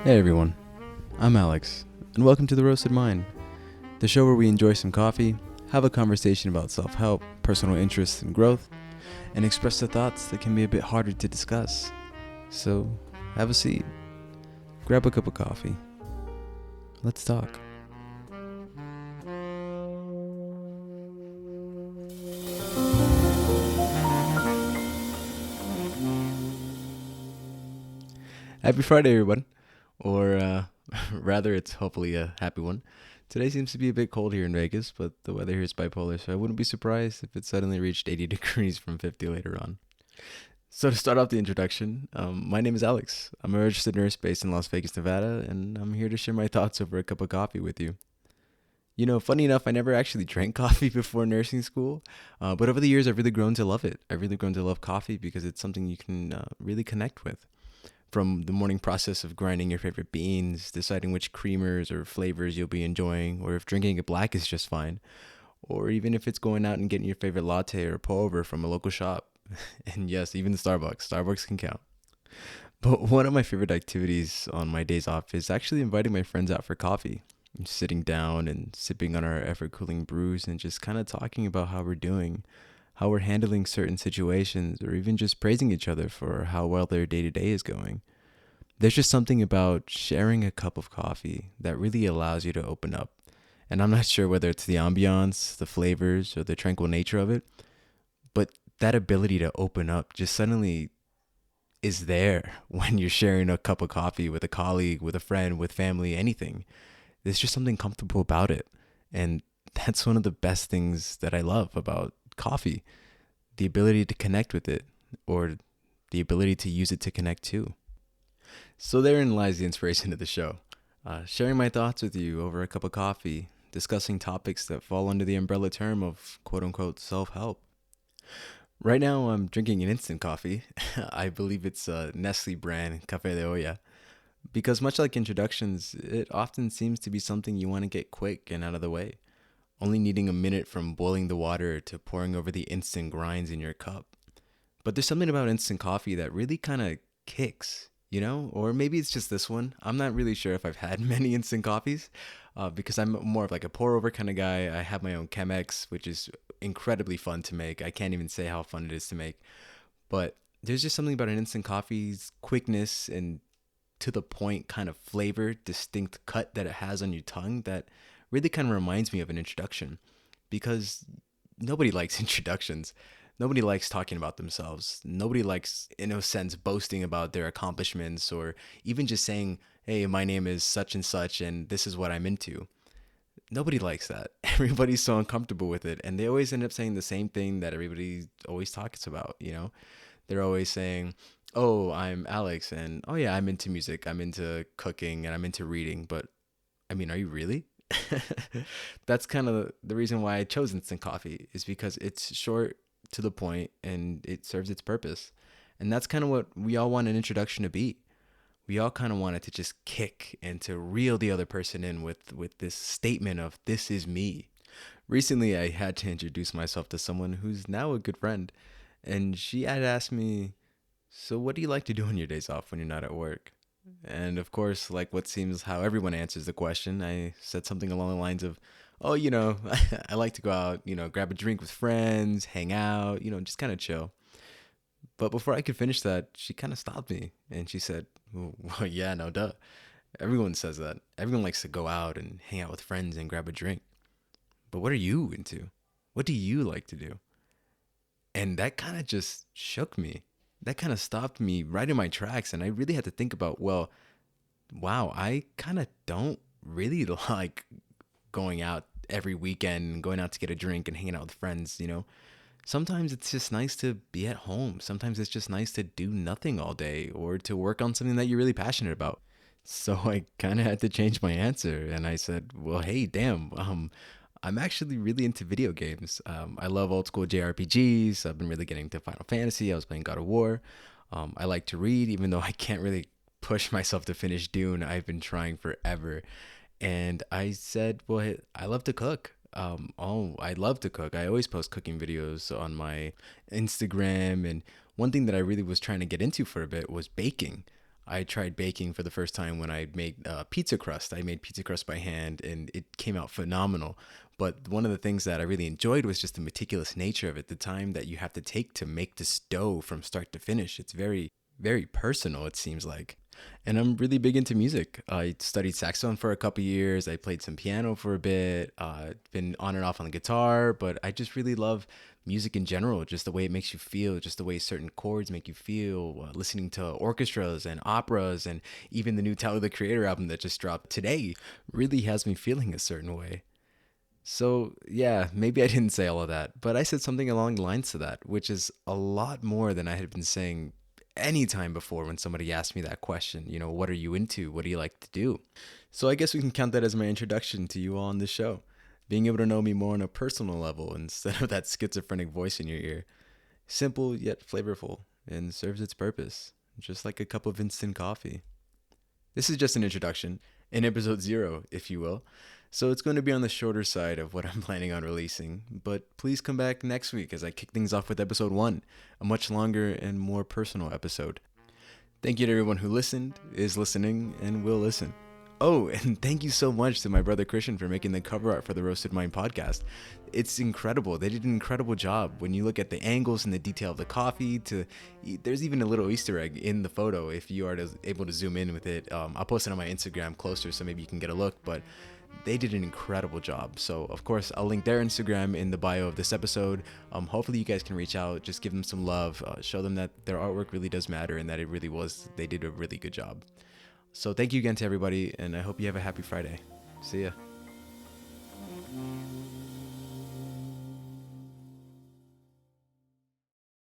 Hey everyone, I'm Alex, and welcome to The Roasted Mind, the show where we enjoy some coffee, have a conversation about self-help, personal interests, and growth, and express the thoughts that can be a bit harder to discuss. So, have a seat, grab a cup of coffee, let's talk. Happy Friday, everyone, or rather, it's hopefully a happy one. Today seems to be a bit cold here in Vegas, but the weather here is bipolar, so I wouldn't be surprised if it suddenly reached 80 degrees from 50 later on. So to start off the introduction, my name is Alex. I'm a registered nurse based in Las Vegas, Nevada, and I'm here to share my thoughts over a cup of coffee with you. You know, funny enough, I never actually drank coffee before nursing school, but over the years, I've really grown to love it. I've really grown to love coffee because it's something you can really connect with. From the morning process of grinding your favorite beans, deciding which creamers or flavors you'll be enjoying, or if drinking it black is just fine, or even if it's going out and getting your favorite latte or pour over from a local shop. And yes, even Starbucks. Starbucks can count. But one of my favorite activities on my days off is actually inviting my friends out for coffee. Sitting down and sipping on our ever cooling brews and just kind of talking about how we're doing, how we're handling certain situations, or even just praising each other for how well their day to day is going. There's just something about sharing a cup of coffee that really allows you to open up. And I'm not sure whether it's the ambiance, the flavors, or the tranquil nature of it, but that ability to open up just suddenly is there when you're sharing a cup of coffee with a colleague, with a friend, with family, anything. There's just something comfortable about it. And that's one of the best things that I love about coffee, the ability to connect with it, or the ability to use it to connect too. So therein lies the inspiration of the show. Sharing my thoughts with you over a cup of coffee, discussing topics that fall under the umbrella term of quote unquote self help. Right now, I'm drinking an instant coffee. I believe it's a Nestle brand, Café de Olla. Because much like introductions, it often seems to be something you want to get quick and out of the way, only needing a minute from boiling the water to pouring over the instant grinds in your cup. But there's something about instant coffee that really kind of kicks, you know? Or maybe it's just this one. I'm not really sure if I've had many instant coffees because I'm more of like a pour over kind of guy. I have my own Chemex, which is incredibly fun to make. I can't even say how fun it is to make. But there's just something about an instant coffee's quickness and to the point kind of flavor, distinct cut that it has on your tongue that really kind of reminds me of an introduction because nobody likes introductions. Nobody likes talking about themselves. Nobody likes, in a sense, boasting about their accomplishments or even just saying, hey, my name is such and such and this is what I'm into. Nobody likes that. Everybody's so uncomfortable with it. And they always end up saying the same thing that everybody always talks about, you know? They're always saying, oh, I'm Alex, and oh yeah, I'm into music, I'm into cooking, and I'm into reading. But I mean, are you really? That's kind of the reason why I chose instant coffee, is because it's short, to the point, and it serves its purpose. And that's kind of what we all want an introduction to be. We all kind of want it to just kick and to reel the other person in with this statement of, this is me. Recently, I had to introduce myself to someone who's now a good friend. And she had asked me, so what do you like to do on your days off when you're not at work? And of course, like what seems how everyone answers the question, I said something along the lines of, oh, I like to go out, grab a drink with friends, hang out, just kind of chill. But before I could finish that, she kind of stopped me and she said, well, yeah, no, duh. Everyone says that. Everyone likes to go out and hang out with friends and grab a drink. But what are you into? What do you like to do? And that kind of just shook me. That kind of stopped me right in my tracks. And I really had to think about, well, wow, I kind of don't really like going out every weekend, going out to get a drink and hanging out with friends. Sometimes it's just nice to be at home. Sometimes it's just nice to do nothing all day or to work on something that you're really passionate about. So I kind of had to change my answer. And I said, well, hey, damn, I'm actually really into video games. I love old school JRPGs. I've been really getting into Final Fantasy. I was playing God of War. I like to read, even though I can't really push myself to finish Dune. I've been trying forever. And I said, well, hey, I love to cook. I love to cook. I always post cooking videos on my Instagram. And one thing that I really was trying to get into for a bit was baking. I tried baking for the first time when I made pizza crust. I made pizza crust by hand and it came out phenomenal. But one of the things that I really enjoyed was just the meticulous nature of it, the time that you have to take to make this dough from start to finish. It's very, very personal, it seems like. And I'm really big into music. I studied saxophone for a couple years. I played some piano for a bit. Been on and off on the guitar, but I just really love music in general. Just the way it makes you feel, just the way certain chords make you feel. Listening to orchestras and operas, and even the new Tyler the Creator album that just dropped today really has me feeling a certain way. So, yeah, maybe I didn't say all of that, but I said something along the lines to that, which is a lot more than I had been saying any time before when somebody asked me that question. What are you into? What do you like to do? So, I guess we can count that as my introduction to you all on this show. Being able to know me more on a personal level instead of that schizophrenic voice in your ear. Simple yet flavorful and serves its purpose, just like a cup of instant coffee. This is just an introduction, an episode 0, if you will. So it's going to be on the shorter side of what I'm planning on releasing, but please come back next week as I kick things off with episode 1, a much longer and more personal episode. Thank you to everyone who listened, is listening, and will listen. Oh, and thank you so much to my brother Christian for making the cover art for the Roasted Mind podcast. It's incredible. They did an incredible job. When you look at the angles and the detail of the coffee, there's even a little Easter egg in the photo if you are able to zoom in with it. I'll post it on my Instagram closer so maybe you can get a look, but they did an incredible job. So, of course, I'll link their Instagram in the bio of this episode. Hopefully you guys can reach out, just give them some love, show them that their artwork really does matter and that they did a really good job. So thank you again to everybody, and I hope you have a happy Friday. See ya.